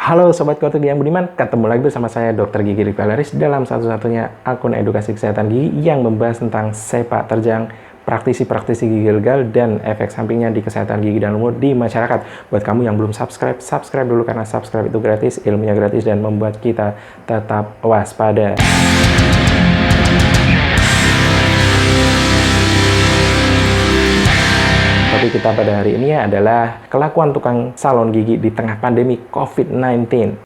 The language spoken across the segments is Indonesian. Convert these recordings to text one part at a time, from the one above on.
Halo Sobat Kotu Gigi yang Budiman, ketemu lagi bersama saya Dr. Gigi Rivaleris dalam satu-satunya akun edukasi kesehatan gigi yang membahas tentang sepak terjang praktisi-praktisi gigi legal dan efek sampingnya di kesehatan gigi dan lumut di masyarakat. Buat kamu yang belum subscribe, subscribe dulu karena subscribe itu gratis, ilmunya gratis dan membuat kita tetap waspada. Topik kita pada hari ini adalah kelakuan tukang salon gigi di tengah pandemi COVID-19.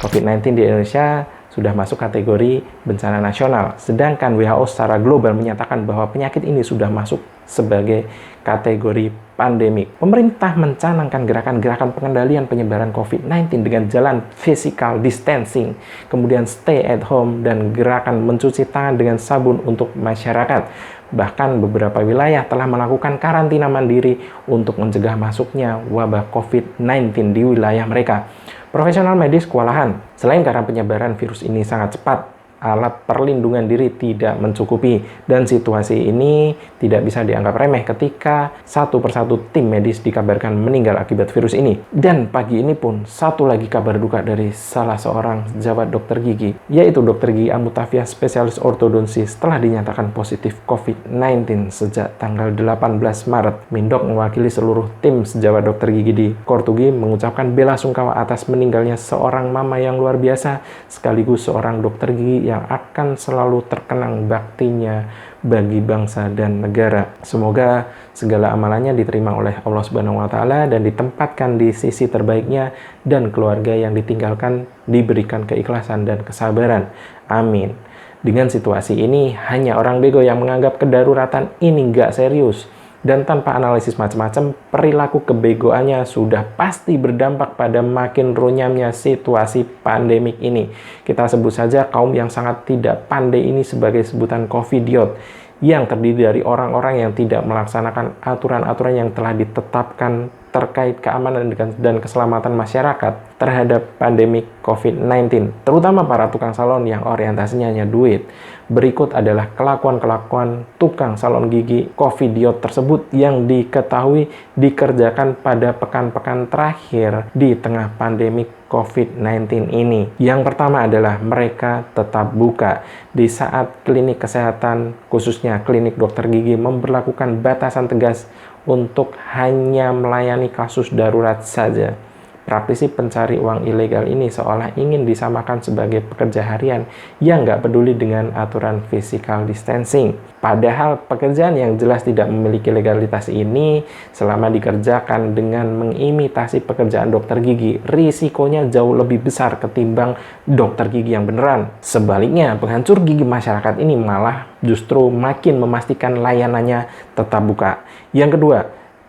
COVID-19 di Indonesia sudah masuk kategori bencana nasional, sedangkan WHO secara global menyatakan bahwa penyakit ini sudah masuk sebagai kategori pandemik. Pemerintah mencanangkan gerakan-gerakan pengendalian penyebaran COVID-19 dengan jalan physical distancing, kemudian stay at home, dan gerakan mencuci tangan dengan sabun untuk masyarakat. Bahkan beberapa wilayah telah melakukan karantina mandiri untuk mencegah masuknya wabah COVID-19 di wilayah mereka. Profesional medis kewalahan. Selain karena penyebaran virus ini sangat cepat, alat perlindungan diri tidak mencukupi, dan situasi ini tidak bisa dianggap remeh ketika satu persatu tim medis dikabarkan meninggal akibat virus ini. Dan pagi ini pun satu lagi kabar duka dari salah seorang sejawat dokter gigi, yaitu Dr. Gigi Amutafia, spesialis ortodonsis, telah dinyatakan positif COVID-19 sejak tanggal 18 Maret. Mindok mewakili seluruh tim sejawat dokter gigi di Kortugi mengucapkan bela sungkawa atas meninggalnya seorang mama yang luar biasa, sekaligus seorang dokter gigi yang akan selalu terkenang baktinya bagi bangsa dan negara. Semoga segala amalannya diterima oleh Allah Subhanahu wa Ta'ala dan ditempatkan di sisi terbaiknya, dan keluarga yang ditinggalkan diberikan keikhlasan dan kesabaran. Amin. Dengan situasi ini, hanya orang bego yang menganggap kedaruratan ini nggak serius. Dan tanpa analisis macam-macam, perilaku kebegoannya sudah pasti berdampak pada makin runyamnya situasi pandemik ini. Kita sebut saja kaum yang sangat tidak pandai ini sebagai sebutan covidiot, yang terdiri dari orang-orang yang tidak melaksanakan aturan-aturan yang telah ditetapkan terkait keamanan dan keselamatan masyarakat terhadap pandemi COVID-19, terutama para tukang salon yang orientasinya hanya duit. Berikut adalah kelakuan-kelakuan tukang salon gigi covidiot tersebut yang diketahui dikerjakan pada pekan-pekan terakhir di tengah pandemi COVID-19 ini. Yang pertama adalah mereka tetap buka di saat klinik kesehatan, khususnya klinik dokter gigi, memberlakukan batasan tegas untuk hanya melayani kasus darurat saja. Praktisi pencari uang ilegal ini seolah ingin disamakan sebagai pekerja harian yang nggak peduli dengan aturan physical distancing. Padahal pekerjaan yang jelas tidak memiliki legalitas ini, selama dikerjakan dengan mengimitasi pekerjaan dokter gigi, risikonya jauh lebih besar ketimbang dokter gigi yang beneran. Sebaliknya, penghancur gigi masyarakat ini malah justru makin memastikan layanannya tetap buka. Yang kedua,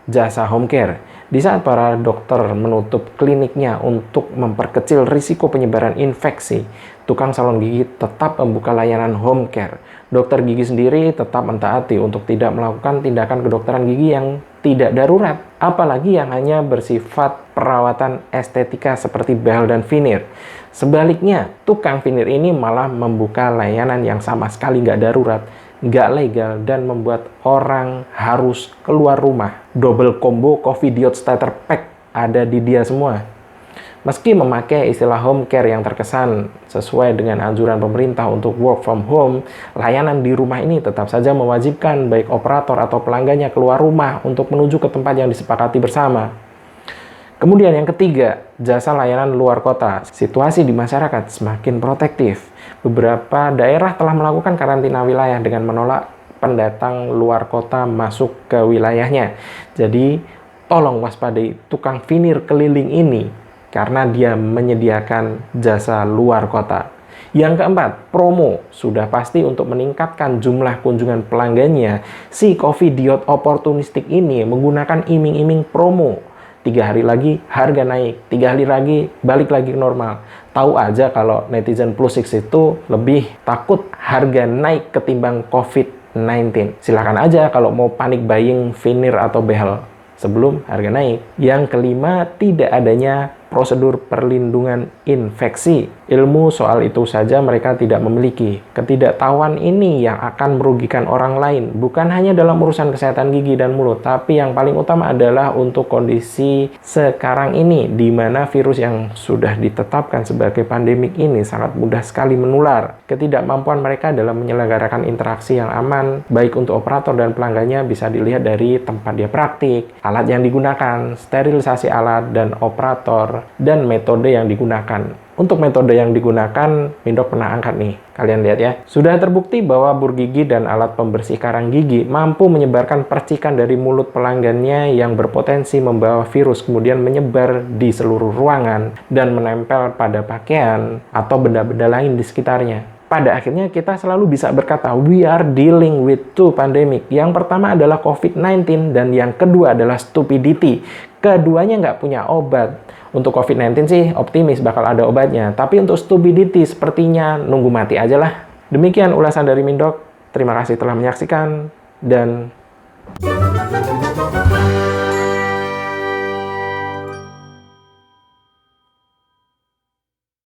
jasa home care. Di saat para dokter menutup kliniknya untuk memperkecil risiko penyebaran infeksi, tukang salon gigi tetap membuka layanan home care. Dokter gigi sendiri tetap mentaati untuk tidak melakukan tindakan kedokteran gigi yang tidak darurat, apalagi yang hanya bersifat perawatan estetika seperti behel dan veneer. Sebaliknya, tukang veneer ini malah membuka layanan yang sama sekali nggak darurat, nggak legal, dan membuat orang harus keluar rumah. Double combo covidiot starter pack ada di dia semua. Meski memakai istilah home care yang terkesan sesuai dengan anjuran pemerintah untuk work from home, layanan di rumah ini tetap saja mewajibkan baik operator atau pelanggannya keluar rumah untuk menuju ke tempat yang disepakati bersama. Kemudian yang ketiga, jasa layanan luar kota. Situasi di masyarakat semakin protektif. Beberapa daerah telah melakukan karantina wilayah dengan menolak pendatang luar kota masuk ke wilayahnya. Jadi, tolong waspadai tukang veneer keliling ini karena dia menyediakan jasa luar kota. Yang keempat, promo. Sudah pasti untuk meningkatkan jumlah kunjungan pelanggannya, si covidiot oportunistik ini menggunakan iming-iming promo. 3 hari lagi harga naik, 3 hari lagi balik lagi ke normal. Tahu aja kalau netizen plus X itu lebih takut harga naik ketimbang COVID-19. Silakan aja kalau mau panik buying veneer atau behel sebelum harga naik. Yang kelima, tidak adanya prosedur perlindungan infeksi. Ilmu soal itu saja mereka tidak memiliki. Ketidaktahuan ini yang akan merugikan orang lain, bukan hanya dalam urusan kesehatan gigi dan mulut, tapi yang paling utama adalah untuk kondisi sekarang ini, di mana virus yang sudah ditetapkan sebagai pandemik ini sangat mudah sekali menular. Ketidakmampuan mereka dalam menyelenggarakan interaksi yang aman, baik untuk operator dan pelanggannya, bisa dilihat dari tempat dia praktik, alat yang digunakan, sterilisasi alat dan operator, dan metode yang digunakan. Untuk metode yang digunakan, Mindok pernah angkat nih. Kalian lihat ya. Sudah terbukti bahwa bur gigi dan alat pembersih karang gigi mampu menyebarkan percikan dari mulut pelanggannya yang berpotensi membawa virus, kemudian menyebar di seluruh ruangan dan menempel pada pakaian atau benda-benda lain di sekitarnya. Pada akhirnya kita selalu bisa berkata, we are dealing with two pandemic. Yang pertama adalah COVID-19 dan yang kedua adalah stupidity. Keduanya nggak punya obat. Untuk COVID-19 sih optimis bakal ada obatnya. Tapi untuk stupidity sepertinya nunggu mati aja lah. Demikian ulasan dari Mindok. Terima kasih telah menyaksikan dan